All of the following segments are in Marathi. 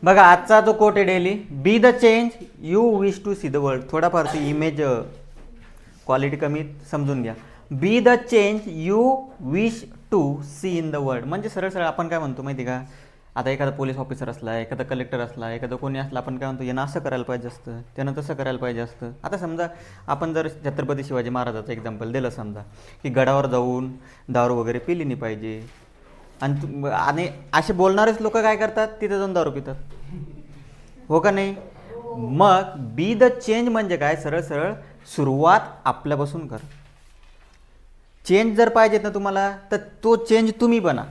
बघा आजचा जो कोट आहे daily, be the change you wish to see the world. थोडाफार ती इमेज क्वालिटी कमी समजून घ्या. Be the change you wish to see in the world म्हणजे सरळ सरळ आपण काय म्हणतो माहिती का, आता एखादा पोलीस ऑफिसर असला, एखादा कलेक्टर असला, एखादा कोणी असला, आपण काय म्हणतो यानं असं करायला पाहिजे असतं, त्यानं तसं करायला पाहिजे असतं. आता समजा आपण जर छत्रपती शिवाजी महाराजाचं एक्झाम्पल दिलं, समजा की गडावर जाऊन दारू वगैरे पिली नाही पाहिजे, आणि असे बोलणारेच लोक काय करतात, तिथे जाऊन दारू पितात, हो का नाही. मग बी द चेंज म्हणजे काय, सरळ सरळ सुरुवात आपल्यापासून कर. चेंज जर पाहिजेत ना तुम्हाला, तर तो चेंज तुम्ही बना.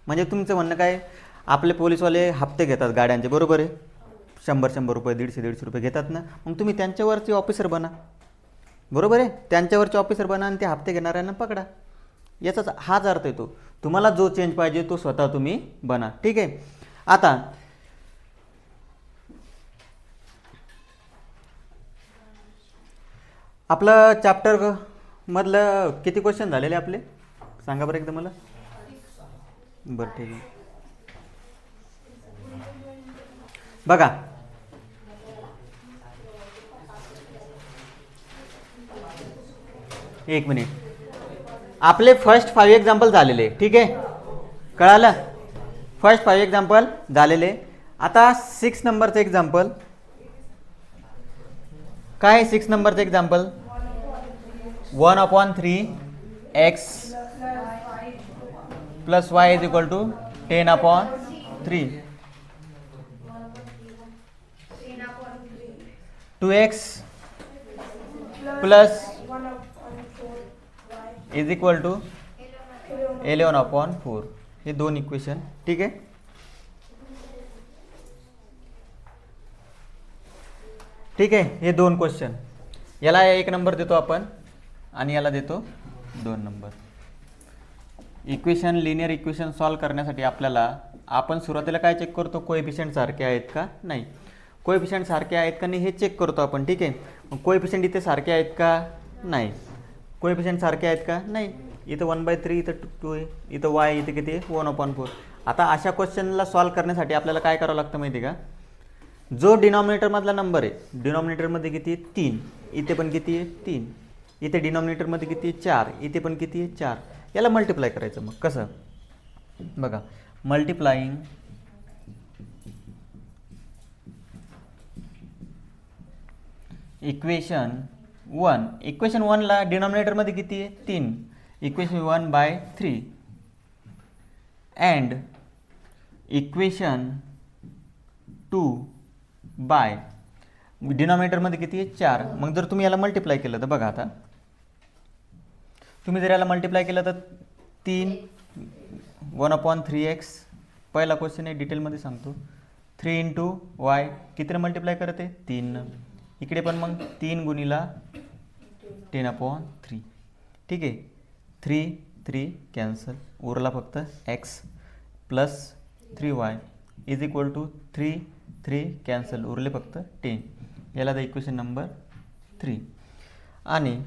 म्हणजे तुमचं म्हणणं काय, आपले पोलीसवाले हप्ते घेतात गाड्यांचे, बरोबर आहे, 100-100 रुपये, 150-150 रुपये घेतात ना, मग तुम्ही त्यांच्यावरचे ऑफिसर बना, बरोबर आहे. त्यांच्यावरचे ऑफिसर बना आणि ते हप्ते घेणाऱ्यांना पकडा. याचाच हाच अर्थ येतो. तुम्हाला जो चेंज पाहिजे तो स्वतः तुम्ही बना. ठीक आहे. आता आपलं चॅप्टर मधलं किती क्वेश्चन झालेले आपले सांगा बरं एकदा मला. बरं ठीक आहे. बघा एक मिनिट, आपले फर्स्ट 5 एक्झाम्पल झालेले, ठीक आहे, कळालं. फर्स्ट 5 एक्झाम्पल झालेले. आता 6 नंबरचं एक्झाम्पल काय, 6 नंबरचं example 1/3 x plus y is equal to 10/3, 2x plus is equal to 11/4. हे दोन इक्वेशन, ठीक आहे. ठीक आहे, हे दोन क्वेश्चन, याला 1 नंबर देतो आपण आणि याला देतो 2 number. Equation, linear equation solve करण्यासाठी आपल्याला, आपण सुरुवातीला काय चेक करतो, कोएफिशियंट सारखे आहेत का नाही. कोएफिशियंट सारखे आहेत का नाही हे चेक करतो आपण, ठीक आहे. मग कोएफिशियंट इथे सारखे आहेत का नाही, कोएफिशियंट सारखे आहेत का नाही. इथं 1/3, इथं 2 आहे, इथं y, इथे किती आहे 1/4. आता अशा क्वेश्चनला सॉल्व करण्यासाठी आपल्याला काय करावं लागतं माहिती आहे का, जो डिनॉमिनेटरमधला नंबर आहे, डिनॉमिनेटरमध्ये किती आहे 3, इथे पण किती आहे 3, इथे डिनॉमिनेटरमध्ये किती आहे 4, इथे पण किती आहे 4, याला मल्टिप्लाय करायचं. मग कसं बघा, मल्टिप्लाइंग इक्वेशन 1, इक्वेशन 1ला डिनॉमिनेटरमध्ये किती आहे 3, इक्वेशन 1/3 अँड इक्वेशन 2 बाय डिनॉमिनेटरमध्ये किती आहे 4. मग जर तुम्ही याला मल्टिप्लाय केलं तर बघा, आता तुम्ही जर याला मल्टिप्लाय केलं तर 3 1/3x, पहिला क्वेश्चन आहे डिटेलमध्ये सांगतो, 3 × y कितीने मल्टिप्लाय करते 3, इकडे पण मग 3 गुणिला 10/3, ठीक आहे. 3 कॅन्सल, उरला फक्त x plus 3y is equal to 3 cancel, उरले फक्त 10. याला द इक्वेशन नंबर 3. आणि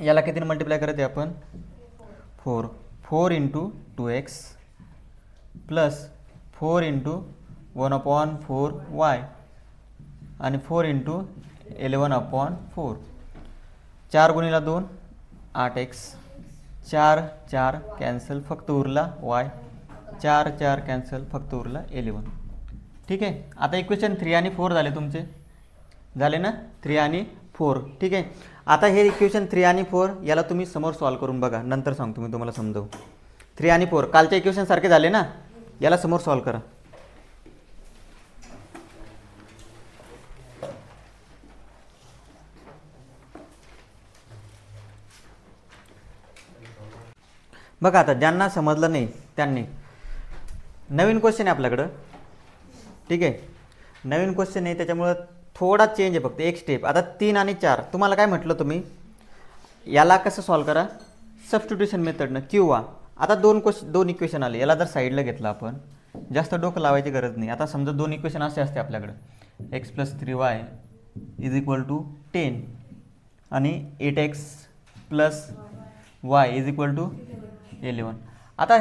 याला कितीने मल्टिप्लाय करते आपण 4 × 2x प्लस 4 × 1/4y आणि 4 × 11/4, 4 गुणिला 2 8x, 4 कॅन्सल, फक्त उरला y, 4 कॅन्सल, फक्त उरला 11. ठीक आहे. आता इक्वेशन 3 आणि 4 झाले तुमचे, झाले ना 3 आणि 4, ठीक आहे. आता हे इक्वेशन 3 आणि 4 याला तुम्ही समोर सॉल्व करून बघा, नंतर सांगतो मी तुम्हाला समजावू. 3 आणि 4 कालच्या इक्वेशन सारखे झाले ना, याला समोर सॉल्व करा. बघा आता ज्यांना समजलं नाही त्यांनी, नवीन क्वेश्चन आहे आपल्याकडं, ठीक आहे, नवीन क्वेश्चन आहे त्याच्यामुळं थोडा चेंज आहे, फक्त एक स्टेप. आता 3 आणि 4 तुम्हाला काय म्हटलं तुम्ही, याला कसं सॉल्व करा, सबस्टिट्यूशन मेथडनं, किंवा आता दोन इक्वेशन आले, याला जर साईडला घेतलं आपण, जास्त डोकं लावायची गरज नाही. आता समजा 2 इक्वेशन असे असते आपल्याकडं, x + 3y is equal to 10 आणि 8x + y is equal to 11. आता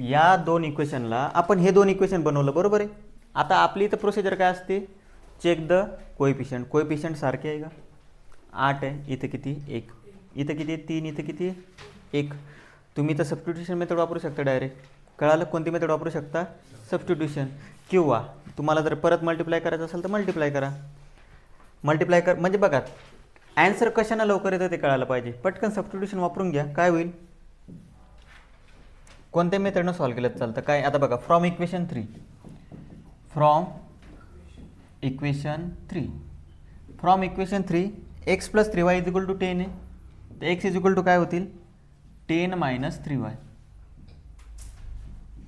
या 2 इक्वेशनला आपण हे 2 इक्वेशन बनवलं, बरोबर आहे. आता आपली इथं प्रोसिजर काय असते, चेक द कोएफिशियंट. कोएफिशियंट सारखे आहे का, 8 आहे, इथं किती 1, इथं किती 3, इथं किती 1. तुम्ही तर सबस्टिट्यूशन मेथड वापरू शकता डायरेक्ट. कळालं, कोणती मेथड वापरू शकता, सबस्टिट्यूशन. किंवा तुम्हाला जर परत मल्टिप्लाय करायचं असेल तर मल्टिप्लाय करा. मल्टिप्लाय कर म्हणजे बघा ॲन्सर कशानं लवकर येतं ते कळायला पाहिजे. पटकन सबस्टिट्यूशन वापरून घ्या, काय होईल, कोणत्या मेथडनं सॉल्व्ह केलं तर चालतं. काय आता बघा, फ्रॉम इक्वेशन 3 x + 3y = 10 आहे. तर x = काय होतील, 10 - 3y.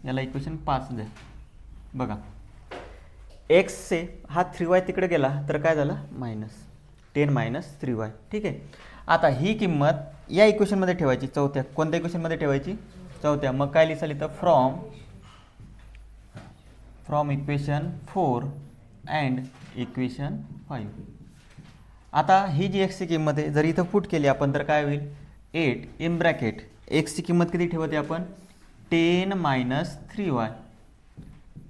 याला इक्वेशन 5 द्या. बघा x से हा 3y तिकडे गेला तर काय झालं, -10 - 3y. ठीक आहे. आता ही किंमत या इक्वेशनमध्ये ठेवायची, चौथ्या. कोणत्या इक्वेशनमध्ये ठेवायची, चौथ्या. मग काय लिहिसाल इथं, फ्रॉम इक्वेशन 4 अँड इक्वेशन 5. आता ही जी x ची किंमत आहे जर इथं पुट केली आपण तर काय होईल, 8 इन ब्रॅकेट x ची किंमत किती ठेवते आपण, 10 - 3y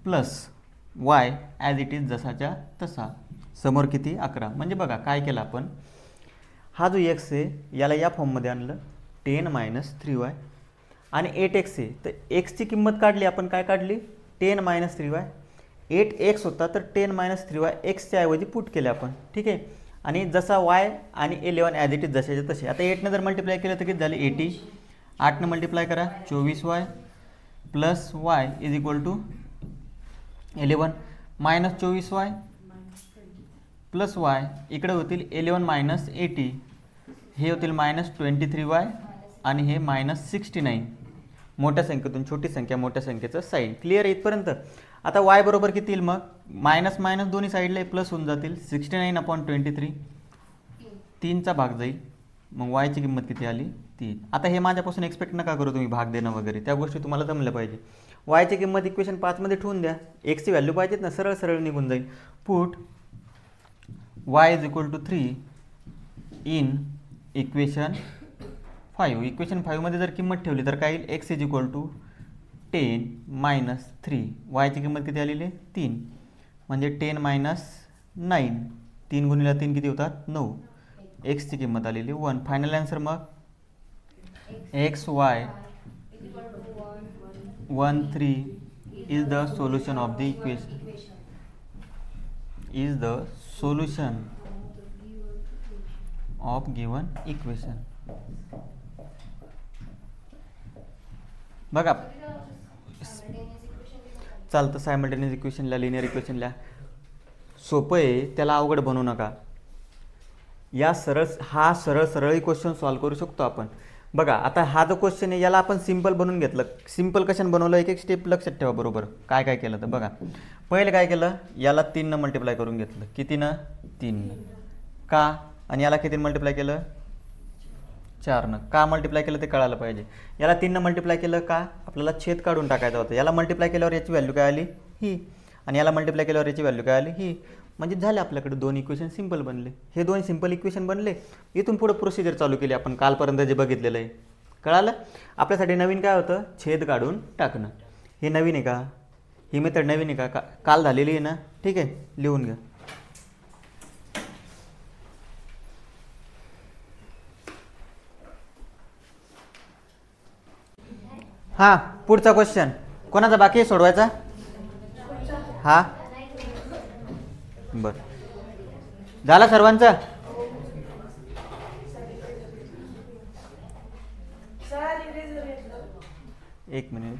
plus y as it is जसाच्या तसा. समोर किती 11. म्हणजे बघा काय केलं आपण, हा जो x आहे याला या फॉर्ममध्ये आणलं, 10 - 3y आणि 8x आहे. तर x ची किंमत काढली आपण, काय काढली, 10 - 3y. 8x होता तर 10 - 3y एक्सच्या ऐवजी पुट केले आपण. ठीक आहे. आणि जसा y आणि 11 ॲज इट इज जशाचे तसे. आता 8ने जर मल्टिप्लाय केलं तर किती झाले, 80. 8ने मल्टिप्लाय करा, 24y plus y = 11 minus 24y plus y इकडे होतील 11 - 80, हे होतील -23y आणि हे -69. मोठ्या संख्येतून छोटी संख्या, मोठ्या संख्येचं साईन. क्लिअर आहे इथपर्यंत. आता y बरोबर किती येईल, मग मायनस मायनस दोन्ही साईडला प्लस होऊन जातील, 69/23, 3चा भाग जाईल. मग y ची किंमत किती आली, 3. आता हे माझ्यापासून एक्सपेक्ट नका करू तुम्ही भाग देणं वगैरे, त्या गोष्टी तुम्हाला जमल्या पाहिजे. y ची किंमत इक्वेशन 5 मध्ये ठेवून द्या, x ची व्हॅल्यू पाहिजेत ना, सरळ सरळ निघून जाईल. Put y = 3 in equation 5. Equation 5 मध्ये जर किंमत ठेवली तर काय येईल, x = 10 - 3, y ची किंमत किती आलेली आहे, 3. म्हणजे 10 - 9, 3 गुणिले 3 किती होतात, 9. x ची किंमत आलेली 1. फायनल आन्सर मग xy 13 is the solution of the equation, is the solution of given equation. बघा चालतं, सायमल्टेनियस इक्वेशनला, लिनियर इक्वेशनला सोपं आहे, त्याला अवघड बनवू नका. हा सरळ सरळ क्वेश्चन सॉल्व्ह करू शकतो आपण. बघा आता हा जो क्वेश्चन आहे याला आपण सिंपल बनवून घेतलं. सिंपल कशाने बनवलं, एक एक स्टेप लक्षात ठेवा बरोबर. काय काय केलं तर बघा, पहिले काय केलं, याला 3 मल्टिप्लाय करून घेतलं. कितीनं, 3. का, आणि याला किती मल्टिप्लाय केलं, 4. का मल्टिप्लाय केलं ते कळायला पाहिजे. याला 3 मल्टिप्लाय केलं का, आपल्याला छेद काढून टाकायचा होता. याला मल्टिप्लाय केल्यावर याची व्हॅल्यू काय आली, ही. आणि याला मल्टिप्लाय केल्यावर याची व्हॅल्यू काय आली, ही. म्हणजे झाले आपल्याकडे 2 इक्वेशन सिंपल बनले. हे 2 सिंपल इक्वेशन बनले. इथून पुढे प्रोसिजर चालू केली आपण कालपर्यंत जे बघितलेलं आहे. कळालं. आपल्यासाठी नवीन काय होतं, छेद काढून टाकणं. हे नवीन आहे का, ही मेथड नवीन आहे का, काल झालेली आहे ना. ठीक आहे, लिहून घ्या. हां, पुढचा क्वेश्चन कोणाचा बाकी आहे सोडवायचा. हां बरं, झाला सर्वांचा. एक मिनिट.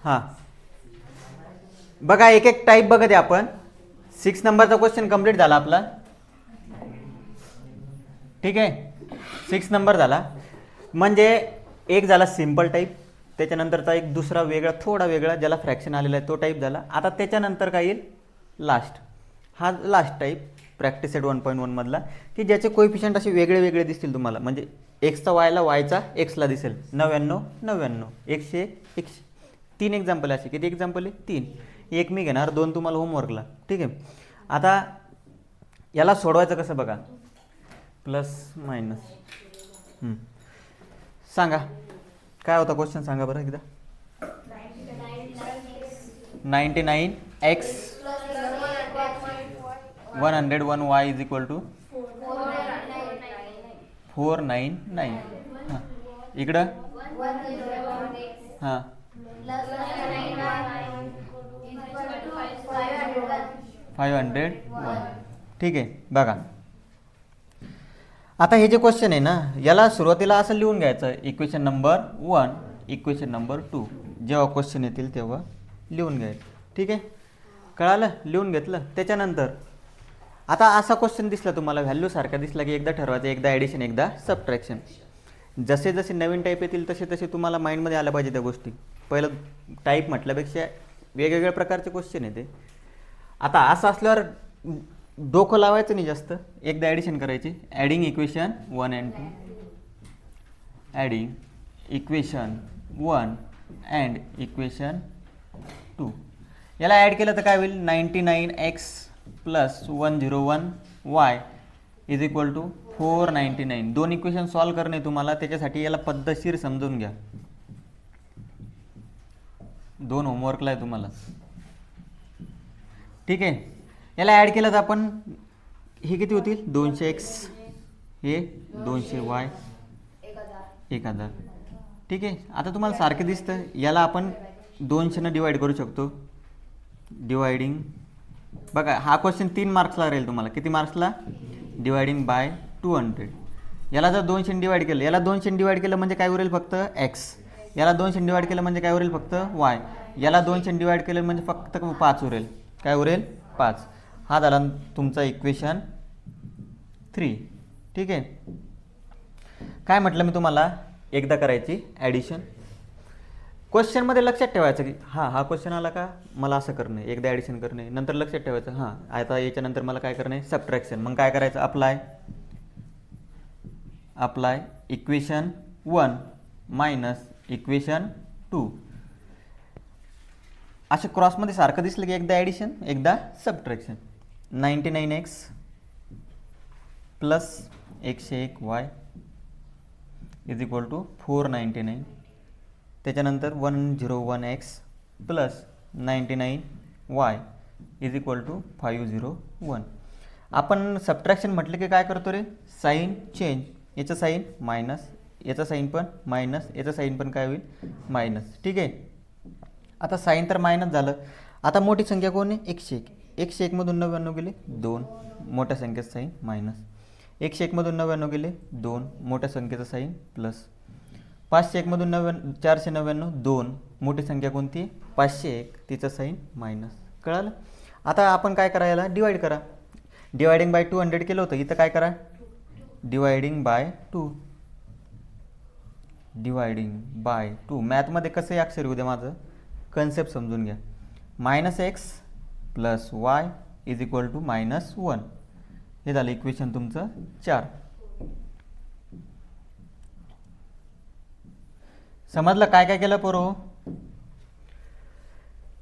हां बघा, एक एक टाईप बघत आहे आपण. 6 नंबरचा क्वेश्चन कंप्लीट झाला आपला. ठीक आहे, 6 नंबर झाला. म्हणजे एक झाला सिंपल टाईप, त्याच्यानंतरचा एक दुसरा वेगळा थोडा वेगळा ज्याला फ्रॅक्शन आलेला आहे तो टाईप झाला. आता त्याच्यानंतर काय येईल, लास्ट. हा लास्ट टाईप प्रॅक्टिस सेट 1.1 मधला, की ज्याचे कोएफिशियंट असे वेगळे वेगळे दिसतील तुम्हाला. म्हणजे एक्सचा वायला, वायचा एक्सला दिसेल. 99 99, 101 100. 3 एक्झाम्पल असे. किती एक्झाम्पल आहे, 3. एक मी घेणार, 2 तुम्हाला होमवर्कला. ठीक आहे. आता याला सोडवायचं कसं बघा, प्लस मायनस. सांगा काय होता क्वेश्चन, सांगा बरं एकदा. 99x 101y is equal to 499. हां इकडं हां 501. ठीक आहे. बघा आता हे जे क्वेश्चन आहे ना, याला सुरुवातीला असं लिहून घ्यायचं, इक्वेशन नंबर 1, इक्वेशन नंबर 2. जेव्हा क्वेश्चन येतील तेव्हा लिहून घ्यायचं. ठीक आहे, कळालं, लिहून घेतलं. त्याच्यानंतर आता असा क्वेश्चन दिसला तुम्हाला, व्हॅल्यू सारखा दिसला की एकदा ठरवायचं, एकदा ॲडिशन एकदा सबट्रॅक्शन. जसे जसे नवीन टाईप येतील तसे तसे तुम्हाला माइंडमध्ये आल्या पाहिजे त्या गोष्टी. पहिलं टाईप म्हटल्यापेक्षा वेगवेगळ्या प्रकारचे क्वेश्चन येते. आता असं असल्यावर डोकं लावायचं नाही जास्त, एकदा ॲडिशन करायची. Adding equation 1 and 2, adding equation 1 and equation 2. याला ॲड केलं तर काय होईल, 99x plus 101y is equal to 499. दोन इक्वेशन सॉल्व करणे तुम्हाला, त्याच्यासाठी याला पद्धतशीर समजून घ्या. 2 होमवर्कला आहे तुम्हाला. ठीक आहे, याला ॲड केलं तर आपण हे किती होतील, 200x हे 200y 1000. ठीक आहे, आता तुम्हाला सारखे दिसतं, याला आपण 200 डिवाइड करू शकतो. डिवायडिंग बघा, हा क्वेश्चन 3 मार्क्सला राहील तुम्हाला. किती मार्क्सला, डिवायडिंग बाय 200. याला जर 200 डिवाइड केलं, याला 200 डिवाइड केलं म्हणजे काय उरेल, फक्त x. याला 200 डिवाइड केलं म्हणजे काय उरेल, फक्त y. याला 200 डिवाइड केलं म्हणजे फक्त 5 उरेल. काय उरेल, 5. हा झाला तुमचा इक्वेशन 3. ठीक आहे, काय म्हटलं मी तुम्हाला, एकदा करायची ॲडिशन. क्वेश्चनमध्ये लक्षात ठेवायचं की हा क्वेश्चन आला का, मला असं करणे, एकदा ॲडिशन करणे. नंतर लक्षात ठेवायचं हां आता याच्यानंतर मला काय करणे, सबट्रॅक्शन. मग काय करायचं, अप्लाय इक्वेशन 1 मायनस इक्वेशन 2. अशा क्रॉसमध्ये सारखं दिसलं की एकदा ॲडिशन एकदा subtraction. 99x plus 101y is equal to 499. त्याच्यानंतर 101x plus 99y is equal to 501. आपण सबट्रॅक्शन म्हटलं की काय करतो रे, साईन चेंज. याचं साईन मायनस, याचा साईन पण मायनस, याचा साईन पण काय होईल, मायनस. ठीक आहे, आता साईन तर मायनस झालं. आता मोठी संख्या कोण आहे, 101. 101 मधून 99 गेले 2, मोठ्या संख्येचं साईन मायनस. 101 मधून 99 गेले 2, मोठ्या संख्येचं साईन प्लस. 501 मधून 499 2, मोठी संख्या कोणती, 501, तिचं साईन मायनस. कळालं. आता आपण काय करायला, डिवाइड करा. डिवायडिंग बाय 200 केलं होतं, इथं काय करा, डिवायडिंग बाय 2. Dividing by 2. मॅथमध्ये कसंही अक्षर येऊ द्या, माझं कन्सेप्ट समजून घ्या. -x plus y is equal to -1. हे झालं इक्वेशन तुमचं 4. समजलं काय काय केलं पोरो.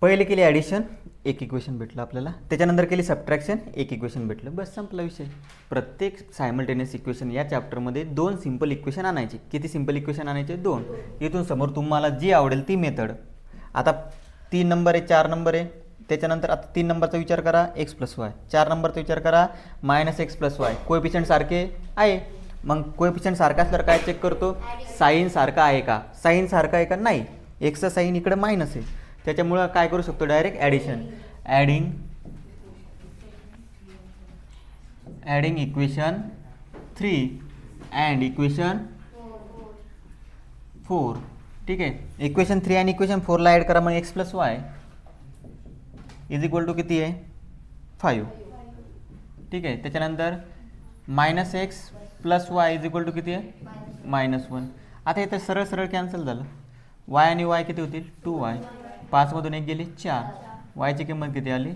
पहिले केली ॲडिशन, एक इक्वेशन भेटलं आपल्याला. त्याच्यानंतर केली सबट्रॅक्शन, एक इक्वेशन भेटलं. बस संपला विषय. प्रत्येक सायमल्टेनियस इक्वेशन या चॅप्टरमध्ये 2 सिंपल इक्वेशन आणायचे. किती सिंपल इक्वेशन आणायचे, 2. इथून समोर तुम्हाला जी आवडेल ती मेथड. आता 3 नंबर आहे, 4 नंबर आहे. त्याच्यानंतर आता 3 नंबरचा विचार करा, x प्लस वाय. 4 नंबरचा विचार करा, -x प्लस वाय. कोएफिशियंट सारखे आहे. मग कोएफिशियंट सारखा असल्यावर काय चेक करतो, साईन सारखा आहे का. साईन सारखा आहे का, नाही. एक्सचा साईन इकडे मायनस आहे, त्याच्यामुळं काय करू शकतो, direct addition. Adding equation 3 and equation 4. ठीक आहे, इक्वेशन 3 आणि इक्वेशन 4ला ॲड करा. मग x plus y is equal to किती आहे, 5. ठीक आहे, त्याच्यानंतर -x plus y is equal to किती आहे, -1. आता इथं सरळ सरळ कॅन्सल झालं. y आणि y किती होतील, 2y. 5 मधून 1 गेली 4. y ची किंमत किती आली,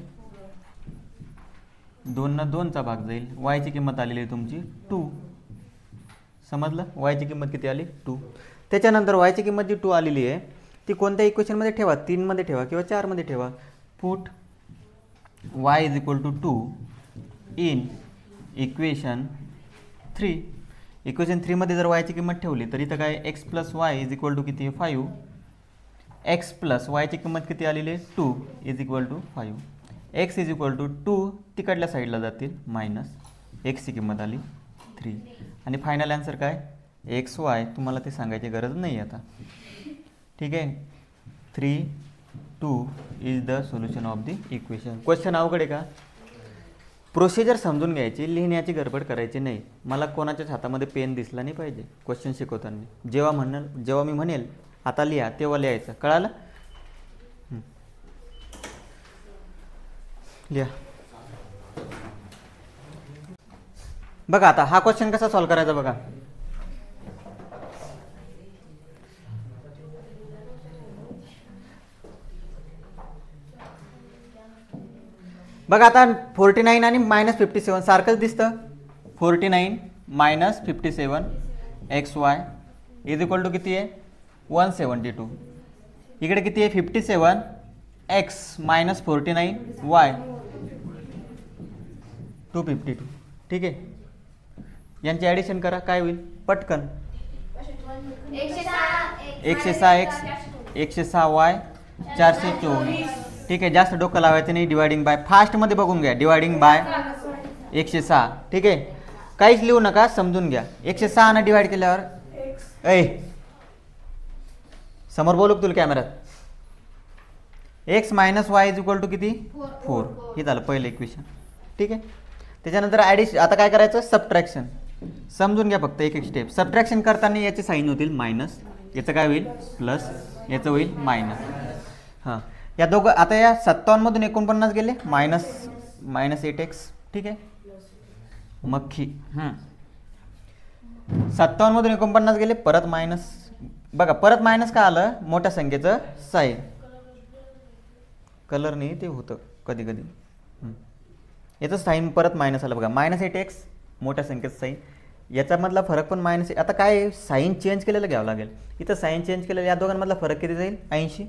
2 ना 2चा भाग जाईल. y ची किंमत आलेली आहे तुमची 2. समजलं, y ची किंमत किती आली, 2. त्याच्यानंतर y ची किंमत जी 2 आलेली आहे ती कोणत्या इक्वेशनमध्ये ठेवा, 3 मध्ये ठेवा किंवा 4 मध्ये ठेवा. Put y is equal to 2 in equation 3. Equation 3 मध्ये जर वायची किंमत ठेवली तर इथं काय x plus y is equal to किती आहे 5, एक्स प्लस वायची किंमत किती आलेली आहे 2 is equal to 5, x is equal to 2 तिकडल्या साईडला जातील मायनस एक्सची किंमत आली 3 आणि फायनल आन्सर काय एक्स वाय तुम्हाला ते सांगायची गरज नाही आता. ठीक आहे 3, 2 is the solution of the equation. Question अवघड आहे का? प्रोसिजर समजून घ्यायची, लिहिण्याची गडबड करायची नाही. मला कोणाच्याच हातामध्ये पेन दिसला नाही पाहिजे क्वेश्चन शिकवताना. जेव्हा मी म्हणेल आता लिहा तेव्हा लिहायचं, कळालं? लिहा. बघा आता हा क्वेश्चन कसा सॉल्व्ह करायचा बघा. बघा आता 49 आणि -57 सारखंच दिसतं. 49 - 57 x y is equal to किती आहे 172. इकडे किती आहे 57 एक्स मायनस 49 वाय 252. ठीक आहे यांचे ॲडिशन करा काय होईल पटकन 106 एक्स 106 वाय 424. ठीक आहे जास्त डोकं लावायचं नाही. डिवायडिंग बाय फास्टमध्ये बघून घ्या. Dividing bye 106. ठीक आहे काहीच लिहू नका समजून घ्या. 106 ने डिवाइड केल्यावर समोर बोलू तुला कॅमेरात X minus Y is equal to किती 4. हे झालं पहिलं इक्वेशन. ठीक आहे त्याच्यानंतर ॲडिशन. आता काय करायचं सबट्रॅक्शन. समजून घ्या फक्त एक एक स्टेप. सबट्रॅक्शन करताना याचे साईन होतील मायनस, याचं काय होईल प्लस, याचं होईल मायनस. हां या दोघं आता या 57 मधून 49 गेले -8x. ठीक आहे मक्खी 57 मधून 49 गेले परत मायनस. बघा परत मायनस का आलं मोठ्या संख्येचं साईन. कलरने ते होतं कधी कधी. याचं साईन परत मायनस आलं बघा -8x मोठ्या संख्येचं साईन. याच्यामधला फरक पण मायनस. आता काय साईन चेंज केलेलं घ्यावं लागेल. इथं साईन चेंज केलेलं या दोघांमधला फरक किती जाईल 80.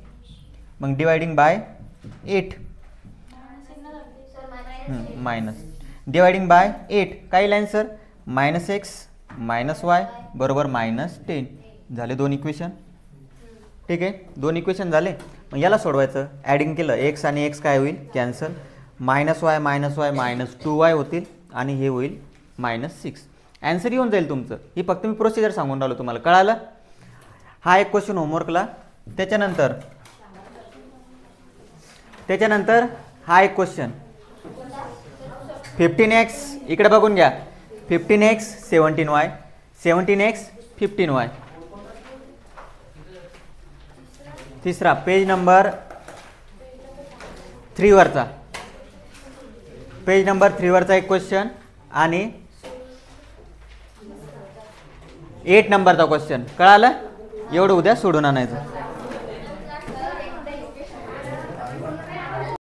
मग dividing bye 8 minus dividing bye 8 काय येईल आन्सर -x -y बरोबर -10. झाले 2 इक्वेशन. ठीक आहे 2 इक्वेशन झाले. मग याला सोडवायचं. ॲडिंग केलं x आणि x काय होईल कॅन्सल. -y -2y होतील आणि हे होईल -6. ॲन्सर येऊन जाईल तुमचं. ही फक्त मी प्रोसिजर सांगून राहिलो तुम्हाला, कळालं? हा एक क्वेश्चन होमवर्कला. त्याच्यानंतर हा एक क्वेश्चन 15x इकडे बघून घ्या. 15x 17y 17x 15y. तिसरा पेज नंबर 3 वरचा. पेज नंबर 3 वरचा एक क्वेश्चन आणि 8 नंबरचा क्वेश्चन. कळालं? एवढं उद्या सोडून आणायचं.